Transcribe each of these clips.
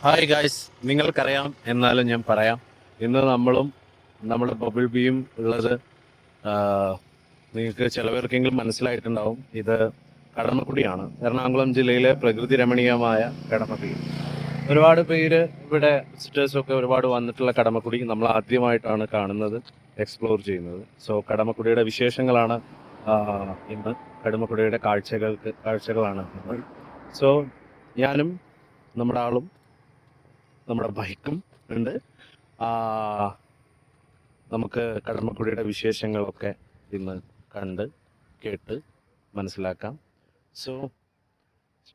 Hi guys, നിങ്ങൾക്കറിയാം എന്നാലും ഞാൻ പറയാം. ഇന്ന് നമ്മളും നമ്മുടെ ബബിൾ ബിയും ഉള്ളത് നിങ്ങൾക്ക് ചിലവർക്കെങ്കിലും മനസ്സിലായിട്ടുണ്ടാവും. ഇത് കടമക്കുടിയാണ്, എറണാകുളം ജില്ലയിലെ പ്രകൃതി രമണീയമായ കടമക്കുടി. ഒരുപാട് പേര് ഇവിടെ വിസിറ്റേഴ്സൊക്കെ ഒരുപാട് വന്നിട്ടുള്ള കടമക്കുടി നമ്മൾ ആദ്യമായിട്ടാണ് കാണുന്നത്, എക്സ്പ്ലോർ ചെയ്യുന്നത്. സോ കടമക്കുടിയുടെ വിശേഷങ്ങളാണ് ഇന്ന്. കടമക്കുടിയുടെ കാഴ്ചകളാണ് ഇന്ന്. സോ ഞാനും നമ്മുടെ ആളും നമ്മുടെ ബൈക്കും ഉണ്ട്. ആ, നമുക്ക് കടമക്കുടിയുടെ വിശേഷങ്ങളൊക്കെ ഇന്ന് കണ്ട് കേട്ട് മനസ്സിലാക്കാം. സോ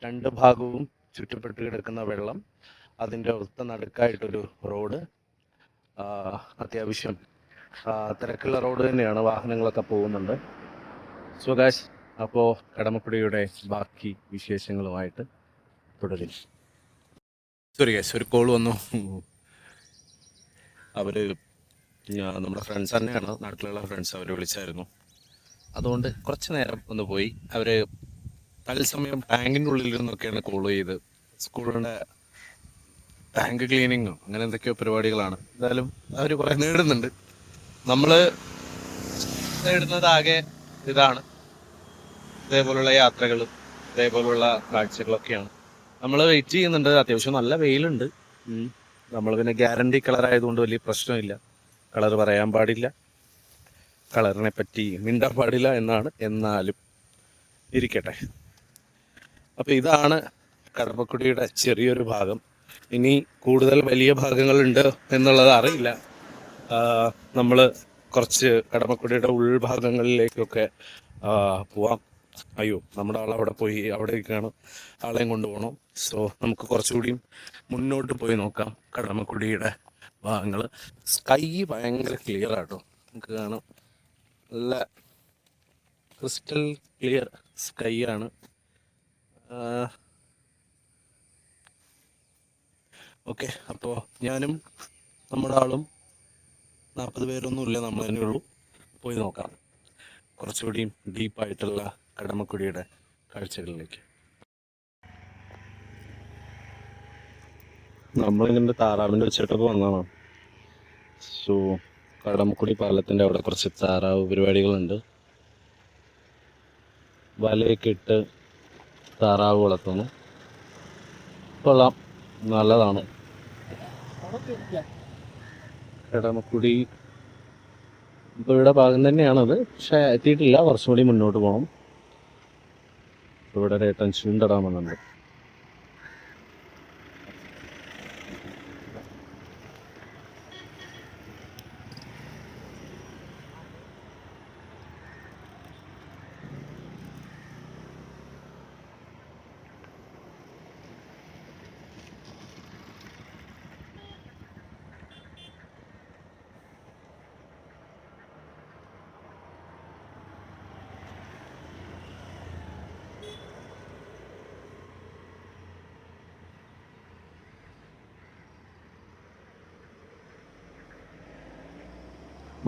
രണ്ട് ഭാഗവും ചുറ്റപ്പെട്ട് കിടക്കുന്ന വെള്ളം, അതിൻ്റെ ഒത്ത നടുക്കായിട്ടൊരു റോഡ്, അത്യാവശ്യം തിരക്കുള്ള റോഡ് തന്നെയാണ്, വാഹനങ്ങളൊക്കെ പോകുന്നുണ്ട്. സോ ഗായ്സ്, അപ്പോൾ കടമക്കുടിയുടെ ബാക്കി വിശേഷങ്ങളുമായിട്ട് തുടരും. സോറി ഗൈസ്, ഒരു കോൾ വന്നു. അവര് നമ്മുടെ ഫ്രണ്ട്സ് തന്നെയാണ്, നാട്ടിലുള്ള ഫ്രണ്ട്സ്. അവർ വിളിച്ചായിരുന്നു, അതുകൊണ്ട് കുറച്ച് നേരം ഒന്ന് പോയി. അവര് തത്സമയം ടാങ്കിൻ്റെ ഉള്ളിൽ നിന്നൊക്കെയാണ് കോൾ ചെയ്ത്. സ്കൂളിൻ്റെ ടാങ്ക് ക്ലീനിങ്ങോ അങ്ങനെ എന്തൊക്കെയോ പരിപാടികളാണ്. എന്തായാലും അവർ കുറെ നേടുന്നുണ്ട്. നമ്മൾ നേടുന്നത് ആകെ ഇതാണ്, ഇതേപോലുള്ള യാത്രകളും ഇതേപോലുള്ള കാഴ്ചകളൊക്കെയാണ്. നമ്മൾ വെയിറ്റ് ചെയ്യുന്നുണ്ട്. അത്യാവശ്യം നല്ല വെയിലുണ്ട്. നമ്മൾ പിന്നെ ഗ്യാരണ്ടി കളർ ആയതുകൊണ്ട് വലിയ പ്രശ്നമില്ല. കളർ പറയാൻ പാടില്ല, കളറിനെ പറ്റി മിണ്ടാൻ പാടില്ല എന്നാണ്. എന്നാലും ഇരിക്കട്ടെ. അപ്പോൾ ഇതാണ് കടമക്കുടിയുടെ ചെറിയൊരു ഭാഗം. ഇനി കൂടുതൽ വലിയ ഭാഗങ്ങളുണ്ട് എന്നുള്ളത് അറിയില്ല. നമ്മൾ കുറച്ച് കടമക്കുടിയുടെ ഉൾഭാഗങ്ങളിലേക്കൊക്കെ പോവാം. അയ്യോ, നമ്മുടെ ആൾ അവിടെ പോയി, അവിടേക്കാണ് ആളെയും കൊണ്ടുപോകണം. സോ നമുക്ക് കുറച്ചുകൂടിയും മുന്നോട്ട് പോയി നോക്കാം കടമക്കുടിയുടെ ഭാഗങ്ങൾ. സ്കൈ ഭയങ്കര ക്ലിയർ ആട്ടോ, നമുക്ക് കാണാം. നല്ല ക്രിസ്റ്റൽ ക്ലിയർ സ്കൈ ആണ്. ഓക്കെ, അപ്പോൾ ഞാനും നമ്മുടെ ആളും 40 പേരൊന്നുമില്ല, നമ്മൾ തന്നെ ഉള്ളൂ. പോയി നോക്കാം കുറച്ചുകൂടിയും ഡീപ്പായിട്ടുള്ള കടമക്കുടിയുടെ കാഴ്ചകളിലേക്ക്. നമ്മളിങ്ങനെ താറാവിൻ്റെ വെച്ചിട്ടൊക്കെ വന്നതാണ്. സോ കടമക്കുടി പാലത്തിൻ്റെ അവിടെ കുറച്ച് താറാവ് പരിപാടികളുണ്ട്. വലയൊക്കെ ഇട്ട് താറാവ് വളർത്തുന്നു. കൊള്ളാം, നല്ലതാണ്. കടമക്കുടി ഇപ്പോൾ ഇവിടെ ഭാഗം തന്നെയാണത്, പക്ഷെ എത്തിയിട്ടില്ല. കുറച്ചും കൂടി മുന്നോട്ട് പോകണം. ഇവിടെ ഏട്ടൻ ചൂണ്ടടാൻ വന്നുണ്ട്.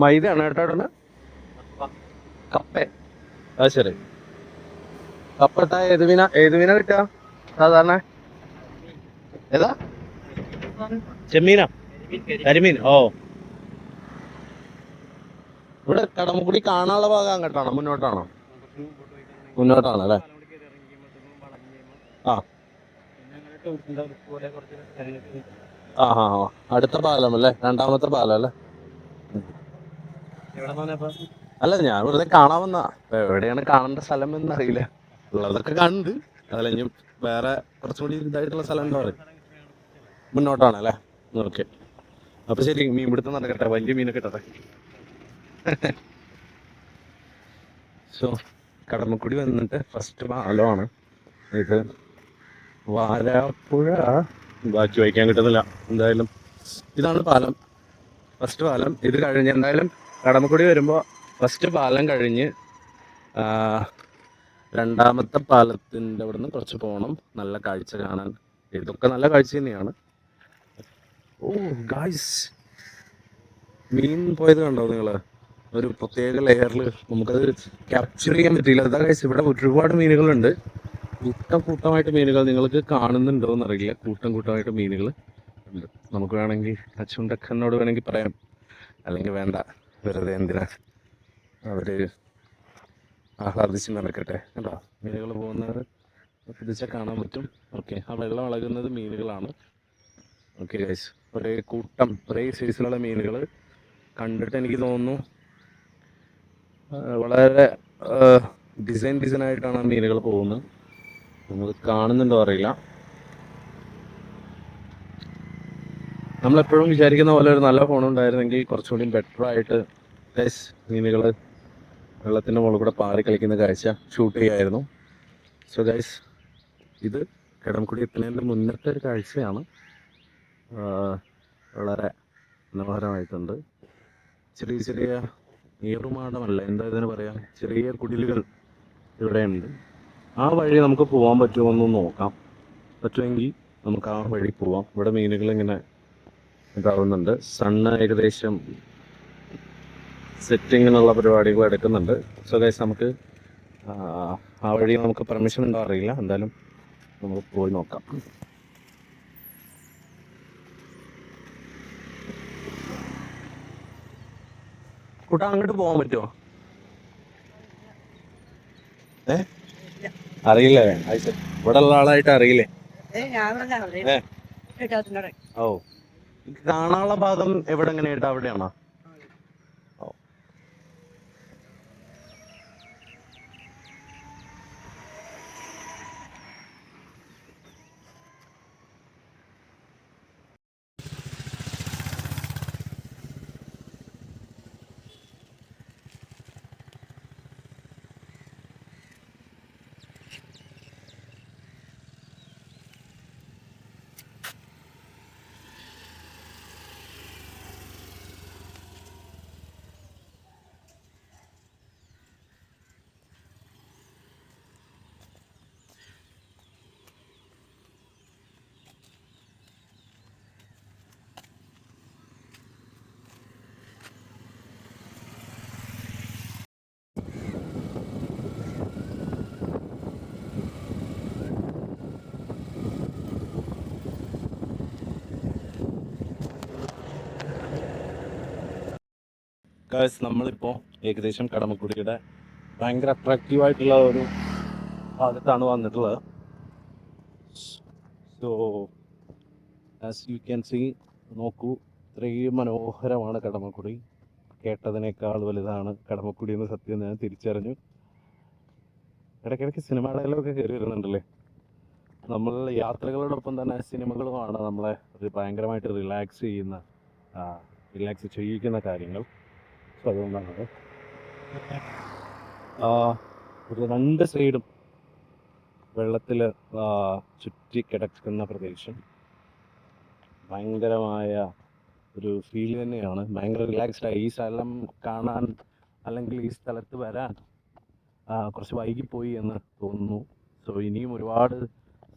മൈദയാണ് കേട്ടോ ഇടണ. കപ്പ, അത് ശരി. കപ്പട്ട ഏത് മീന കിട്ടുക സാധാരണ? ഏതാ? ചെമ്മീനാ? കരിമീൻ. ഓ, ഇവിടെ കടമക്കുടി കാണാനുള്ള ഭാഗം അങ്ങോട്ടാണോ മുന്നോട്ടാണോ? മുന്നോട്ടാണ് അല്ലേ? ആ ആ ആ, അടുത്ത പാലം അല്ലേ? രണ്ടാമത്തെ പാലം അല്ലേ? അല്ല, ഞാൻ വെറുതെ കാണാൻ വന്ന. എവിടെയാണ് കാണേണ്ട സ്ഥലം എന്നറിയില്ല. ഉള്ളതൊക്കെ കണ്ട് അതല്ലെങ്കിൽ വേറെ കുറച്ചും കൂടി ഇതായിട്ടുള്ള സ്ഥലം എന്താ പറയുക? മുന്നോട്ടാണ് അല്ലേ? ഓക്കെ, അപ്പൊ ശരി, മീൻ പിടുത്തം നടക്കട്ടെ, വലിയ മീനൊക്കെ കിട്ടട്ടെ. സോ കടമക്കുടി വന്നിട്ട് ഫസ്റ്റ് പാലമാണ് ഇത്. വാരാപ്പുഴ ബാക്കി വായിക്കാൻ കിട്ടുന്നില്ല. എന്തായാലും ഇതാണ് പാലം, ഫസ്റ്റ് പാലം. ഇത് കഴിഞ്ഞ് എന്തായാലും കടമക്കുടി വരുമ്പോൾ ഫസ്റ്റ് പാലം കഴിഞ്ഞ് രണ്ടാമത്തെ പാലത്തിൻ്റെ അവിടെ നിന്ന് കുറച്ച് പോകണം, നല്ല കാഴ്ച കാണാൻ. ഇതൊക്കെ നല്ല കാഴ്ച തന്നെയാണ്. ഓ ഗായ്സ്, മീൻ പോയത് കണ്ടോ നിങ്ങൾ? ഒരു പ്രത്യേക ലെയറിൽ നമുക്കത് ക്യാപ്ചർ ചെയ്യാൻ പറ്റില്ല. അതാ ഗായ്സ്, ഇവിടെ ഒരുപാട് മീനുകളുണ്ട്. കൂട്ടമായിട്ട് മീനുകൾ നിങ്ങൾക്ക് കാണുന്നുണ്ടോ എന്നറിയില്ല. കൂട്ടമായിട്ട് മീനുകൾ ഉണ്ട്. നമുക്ക് വേണമെങ്കിൽ അച്ചുണ്ടക്കനോട് വേണമെങ്കിൽ പറയാം, അല്ലെങ്കിൽ വേണ്ട, വെറുതെ എന്തിനാ അവർ ആഹ്ലാദിച്ച് നടക്കട്ടെ. കേട്ടോ, മീനുകൾ പോകുന്നത് ശ്രദ്ധിച്ചാൽ കാണാൻ പറ്റും. ഓക്കെ, ആ വെള്ളം ഇളകുന്നത് മീനുകളാണ്. ഓക്കെ ഗൈസ്, ഒരേ കൂട്ടം ഒരേ സൈസിലുള്ള മീനുകൾ കണ്ടിട്ട് എനിക്ക് തോന്നുന്നു വളരെ ഡിസൈനായിട്ടാണ് ആ മീനുകൾ പോകുന്നത്. നമ്മൾ കാണുന്നുണ്ടോ അറിയില്ല. നമ്മളെപ്പോഴും വിചാരിക്കുന്ന പോലെ ഒരു നല്ല ഫോൺ ഉണ്ടായിരുന്നെങ്കിൽ കുറച്ചുകൂടി ബെറ്റർ ആയിട്ട് ഗൈസ് മീനുകൾ വെള്ളത്തിൻ്റെ മുകളിൽ കൂടെ പാറി കളിക്കുന്ന കാഴ്ച ഷൂട്ട് ചെയ്യായിരുന്നു. സോ ഗൈസ്, ഇത് കിടംകുടി എത്തുന്നതിൻ്റെ മുന്നത്തെ ഒരു കാഴ്ചയാണ്. വളരെ മനോഹരമായിട്ടുണ്ട്. ചെറിയ ചെറിയ ഏറുമാടമല്ല, എന്താ ഇതിന് പറയാം, ചെറിയ കുടിലുകൾ ഇവിടെയുണ്ട്. ആ വഴി നമുക്ക് പോകാൻ പറ്റുമോ നോക്കാം. പറ്റുമെങ്കിൽ നമുക്ക് ആ വഴി പോവാം. ഇവിടെ മീനുകൾ ഇങ്ങനെ ഇതാവുന്നുണ്ട്. സണ്ണ് ഏകദേശം സെറ്റിങ്ങിനുള്ള പരിപാടികൾ എടുക്കുന്നുണ്ട്. സോ ഗൈസ്, നമുക്ക് ആ വഴി നമുക്ക് പെർമിഷൻ ഉണ്ടോ അറിയില്ല, എന്തായാലും നമുക്ക് പോയി നോക്കാം. കൂട്ടാ, അങ്ങോട്ട് പോകാൻ പറ്റുമോ? അറിയില്ലേ? ഇവിടെ ഉള്ള ആളായിട്ട് അറിയില്ലേ? ഓ, കാണാനുള്ള ഭാഗം എവിടെ എങ്ങനെയായിട്ട് അവിടെയാണോ? ഗൈസ്, നമ്മളിപ്പോൾ ഏകദേശം കടമക്കുടിയുടെ ഭയങ്കര അട്രാക്റ്റീവായിട്ടുള്ള ഒരു ഭാഗത്താണ് വന്നിട്ടുള്ളത്. So as you can see, നോക്കൂ, ഇത്രയും മനോഹരമാണ് കടമക്കുടി. കേട്ടതിനേക്കാൾ വലുതാണ് കടമക്കുടി എന്ന് സത്യം ഞാൻ തിരിച്ചറിഞ്ഞു. ഇടയ്ക്കിടയ്ക്ക് സിനിമ ഡയലോഗൊക്കെ കയറി വരുന്നുണ്ടല്ലേ. നമ്മൾ യാത്രകളോടൊപ്പം തന്നെ സിനിമകളുമാണ് നമ്മളെ ഒരു ഭയങ്കരമായിട്ട് റിലാക്സ് ചെയ്യിക്കുന്ന കാര്യങ്ങൾ. സോ അതുകൊണ്ടാണ് ഒരു രണ്ട് സൈഡും വെള്ളത്തിൽ ചുറ്റി കിടക്കുന്ന പ്രദേശം ഭയങ്കരമായ ഒരു ഫീൽ തന്നെയാണ്. ഭയങ്കര റിലാക്സ്ഡായി ഈ സ്ഥലം കാണാൻ, അല്ലെങ്കിൽ ഈ സ്ഥലത്ത് വരാൻ കുറച്ച് വൈകിപ്പോയി എന്ന് തോന്നുന്നു. സോ ഇനിയും ഒരുപാട്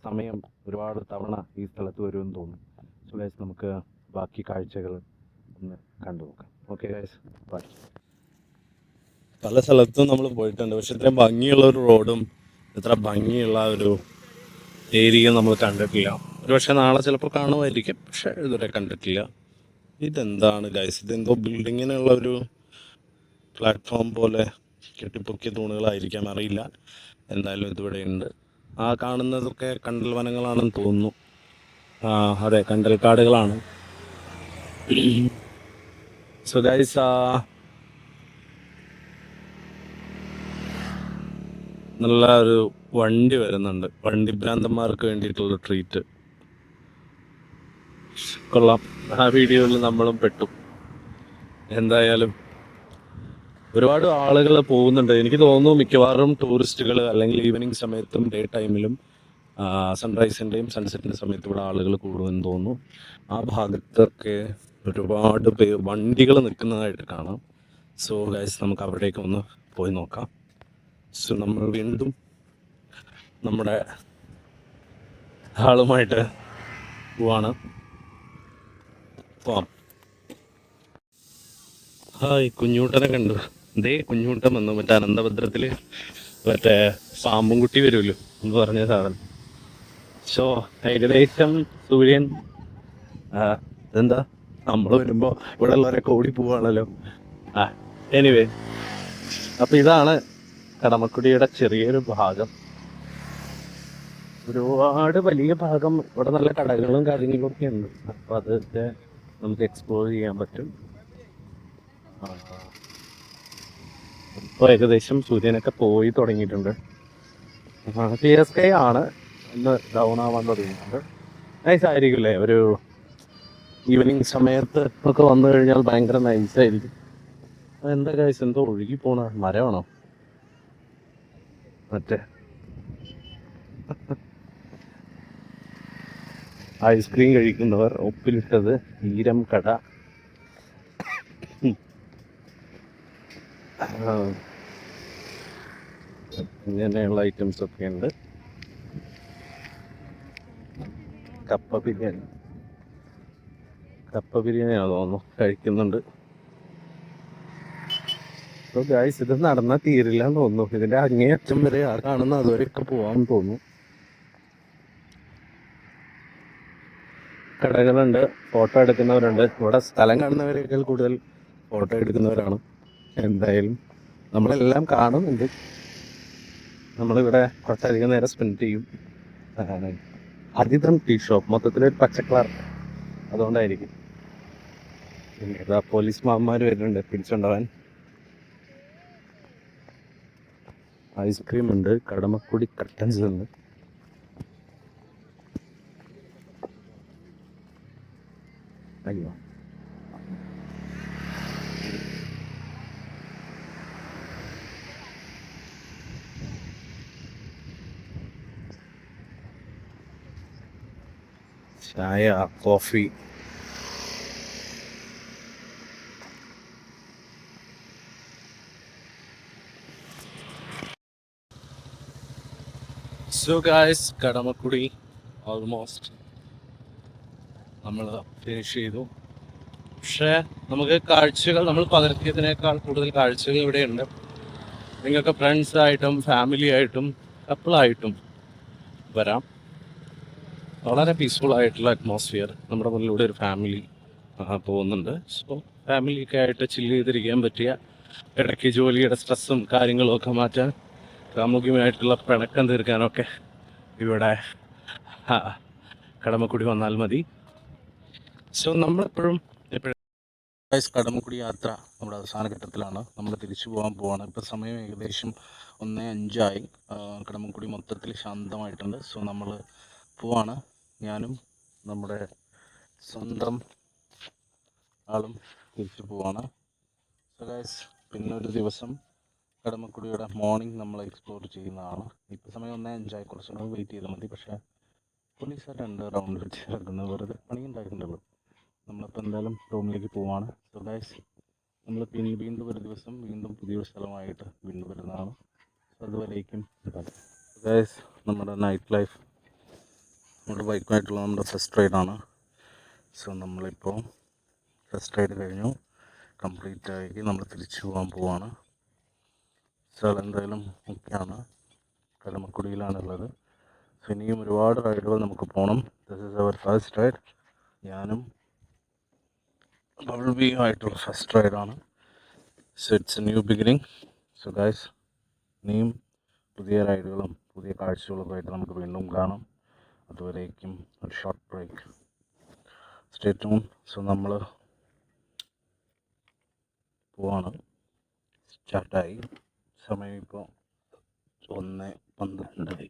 സമയം, ഒരുപാട് തവണ ഈ സ്ഥലത്ത് വരുമെന്ന് തോന്നുന്നു. സോ ഗൈസ്, നമുക്ക് ബാക്കി കാഴ്ചകൾ ഒന്ന് കണ്ടു നോക്കാം. Okay guys, bye. പല സ്ഥലത്തും നമ്മൾ പോയിട്ടുണ്ട്, പക്ഷെ ഇത്രയും ഭംഗിയുള്ള ഒരു റോഡും ഇത്ര ഭംഗിയുള്ള ഒരു ഏരിയ നമ്മൾ കണ്ടിട്ടില്ല. ഒരു പക്ഷെ നാളെ ചിലപ്പോൾ കാണുമായിരിക്കും, പക്ഷെ ഇതുവരെ കണ്ടിട്ടില്ല. ഇതെന്താണ് ഗൈസ്? ഇതെന്തോ ബിൽഡിങ്ങിനുള്ള ഒരു പ്ലാറ്റ്ഫോം പോലെ കെട്ടിപ്പൊക്കിയ തൂണുകളായിരിക്കാം, അറിയില്ല. എന്തായാലും ഇതിവിടെ ഉണ്ട്. ആ കാണുന്നതൊക്കെ കണ്ടൽ വനങ്ങളാണെന്ന് തോന്നുന്നു. അതെ, കണ്ടൽക്കാടുകളാണ്. സോ ഗൈസ്, നല്ല ഒരു വണ്ടി വരുന്നുണ്ട്. വണ്ടി ഭ്രാന്തന്മാർക്ക് വേണ്ടിയിട്ടുള്ള ട്രീറ്റ്. കൊള്ളാം. ആ വീഡിയോയിൽ നമ്മളും പെട്ടു. എന്തായാലും ഒരുപാട് ആളുകൾ പോകുന്നുണ്ട്. എനിക്ക് തോന്നുന്നു മിക്കവാറും ടൂറിസ്റ്റുകൾ, അല്ലെങ്കിൽ ഈവനിങ് സമയത്തും ഡേ ടൈമിലും സൺറൈസിൻ്റെയും സൺസെറ്റിൻ്റെ സമയത്തും ഇവിടെ ആളുകൾ കൂടുമെന്ന് തോന്നുന്നു. ആ ഭാഗത്തൊക്കെ ഒരുപാട് വണ്ടികൾ നിൽക്കുന്നതായിട്ട് കാണാം. സോ ഗൈസ്, നമുക്ക് അവിടേക്ക് ഒന്ന് പോയി നോക്കാം. സോ നമ്മൾ വീണ്ടും നമ്മുടെ ആളുമായിട്ട് പോവാണ്. പോവാം. ഹായ്, കുഞ്ഞൂട്ടനെ കണ്ടു. ദേ കുഞ്ഞൂട്ടൻ വന്നു. മറ്റേ അനന്തഭദ്രത്തിൽ മറ്റേ പാമ്പും കുട്ടി വരുമല്ലോ എന്ന് പറഞ്ഞ സാധനം. സോ ഏകദേശം സൂര്യൻ ഇതെന്താ നമ്മൾ വരുമ്പോൾ ഇവിടെ ഉള്ളവരൊക്കെ ഓടി പോവാണല്ലോ. എനിവേ, അപ്പം ഇതാണ് കടമക്കുടിയുടെ ചെറിയൊരു ഭാഗം. ഒരുപാട് വലിയ ഭാഗം ഇവിടെ നല്ല കടകളും കാര്യങ്ങളും ഒക്കെ ഉണ്ട്. അപ്പം അതൊക്കെ നമുക്ക് എക്സ്പ്ലോർ ചെയ്യാൻ പറ്റും. ഇപ്പോൾ ഏകദേശം സൂര്യനൊക്കെ പോയി തുടങ്ങിയിട്ടുണ്ട്. ക്ലിയർ സ്കൈ ആണ്, ഒന്ന് ഡൗൺ ആവാൻ തുടങ്ങിയിട്ടുണ്ട്. നൈസ് ആയിരിക്കില്ലേ ഒരു ഈവനിങ് സമയത്ത് ഒക്കെ വന്നു കഴിഞ്ഞാൽ ഭയങ്കര നൈസായിരിക്കും. എന്താ കാഴ്ച, എന്തോ ഒഴുകി പോണ മരമാണോ മറ്റേ? ഐസ്ക്രീം കഴിക്കുന്നവർ, ഉപ്പിലിട്ടത്, ഈരം കട, ഇങ്ങനെയുള്ള ഐറ്റംസ് ഒക്കെ ഉണ്ട്. കപ്പ ബിരിയാണിയാണോ തോന്നുന്നു കഴിക്കുന്നുണ്ട്. ഗായ്സ്, ഇത് നടന്നാൽ തീരില്ല എന്ന് തോന്നുന്നു. ഇതിന്റെ അങ്ങേ അറ്റം വരെ ആ കാണുന്ന അതുവരെയൊക്കെ പോവാന്ന് തോന്നുന്നു. കടകളുണ്ട്, ഫോട്ടോ എടുക്കുന്നവരുണ്ട്. ഇവിടെ സ്ഥലം കാണുന്നവരേക്കാൾ കൂടുതൽ ഫോട്ടോ എടുക്കുന്നവരാണ്. എന്തായാലും നമ്മളെല്ലാം കാണുന്നുണ്ട്. നമ്മളിവിടെ കുറച്ചധികം നേരം സ്പെൻഡ് ചെയ്യും. അതിഥം ടീ ഷോപ്പ്, മൊത്തത്തിലൊരു പച്ചക്കളർ, അതുകൊണ്ടായിരിക്കും. പിന്നെ ഇതാ പോലീസ് മാമന്മാർ വരുന്നുണ്ട് പിടിച്ചുകൊണ്ടുപോകാൻ. ഐസ്ക്രീം ഉണ്ട്, കടമക്കുടി കട്ടൻസ് ഉണ്ട്. അയ്യോ, ചായ, coffee. So guys, Kadamakkudi almost നമ്മൾ ഫിനിഷ് ചെയ്തു. പക്ഷേ നമുക്ക് കാഴ്ചകൾ, നമ്മൾ പകർത്തിയതിനേക്കാൾ കൂടുതൽ കാഴ്ചകൾ ഇവിടെയുണ്ട്. നിങ്ങൾക്ക് ഫ്രണ്ട്സായിട്ടും ഫാമിലി ആയിട്ടും കപ്പിളായിട്ടും വരാം. വളരെ പീസ്ഫുൾ ആയിട്ടുള്ള അറ്റ്മോസ്ഫിയർ. നമ്മുടെ മുന്നിലൂടെ ഒരു ഫാമിലി പോകുന്നുണ്ട്. സോ ഫാമിലിയൊക്കെ ആയിട്ട് ചില്ല് ചെയ്തിരിക്കാൻ പറ്റിയ, ഇടയ്ക്ക് ജോലിയുടെ സ്ട്രെസ്സും കാര്യങ്ങളും ഒക്കെ മാറ്റാൻ, സാമൂഹികമായിട്ടുള്ള പിണക്കം തീർക്കാനൊക്കെ ഇവിടെ കടമക്കുടി വന്നാൽ മതി. സോ നമ്മളെപ്പോഴും കടമക്കുടി യാത്ര നമ്മുടെ അവസാന ഘട്ടത്തിലാണ്. നമ്മൾ തിരിച്ചു പോകാൻ പോവാണ്. ഇപ്പോൾ സമയം ഏകദേശം 1:05. കടമക്കുടി മൊത്തത്തിൽ ശാന്തമായിട്ടുണ്ട്. സോ നമ്മൾ പോവാണ്. ഞാനും നമ്മുടെ സ്വന്തം ആളും തിരിച്ചു പോവാണ്. സോ ഗൈസ്, പിന്നെ ഒരു ദിവസം കടമക്കുടിയുടെ മോർണിംഗ് നമ്മൾ എക്സ്പ്ലോർ ചെയ്യുന്നതാണ്. ഇപ്പോൾ സമയം 1:05. കുറച്ച് നേരം വെയിറ്റ് ചെയ്താൽ മതി. പക്ഷേ പോലീസുകാരുണ്ട് റൗണ്ട് വെച്ച് കിടക്കുന്നത്, വെറുതെ പണി ഉണ്ടായിട്ടുണ്ടല്ലോ. നമ്മളിപ്പോൾ എന്തായാലും റൂമിലേക്ക് പോവാണ്. സോ ഗൈസ്, നമ്മൾ വീണ്ടും ഒരു ദിവസം വീണ്ടും പുതിയൊരു സ്ഥലമായിട്ട് വീണ്ടും വരുന്നതാണ്. സോ അതുവരേക്കും ഗൈസ്, നമ്മുടെ നൈറ്റ് ലൈഫ്, നമ്മുടെ ബൈക്കുമായിട്ടുള്ള നമ്മുടെ ഫസ്റ്റ് റൈഡാണ്. സോ നമ്മളിപ്പോൾ ഫസ്റ്റ് റൈഡ് കഴിഞ്ഞു, കംപ്ലീറ്റ് ആയി. നമ്മൾ തിരിച്ചു പോകാൻ പോവാണ്. സോ എന്തായാലും ഒക്കെയാണ്, കടമക്കുടിയിലാണുള്ളത്. സോ ഇനിയും ഒരുപാട് റൈഡുകൾ നമുക്ക് പോകണം. This is our first ride. ഞാനും ബബിയുമായിട്ടുള്ള ഫസ്റ്റ് റൈഡാണ്. So it's a new beginning. So guys, ഇനിയും പുതിയ റൈഡുകളും പുതിയ കാഴ്ചകളൊക്കെ ആയിട്ട് നമുക്ക് വീണ്ടും കാണാം. അതുവരേക്കും ഒരു short break. Stay tune. So നമ്മൾ പോവാണ്. സ്റ്റാർട്ടായി. സമയം ഇപ്പോൾ 1:12.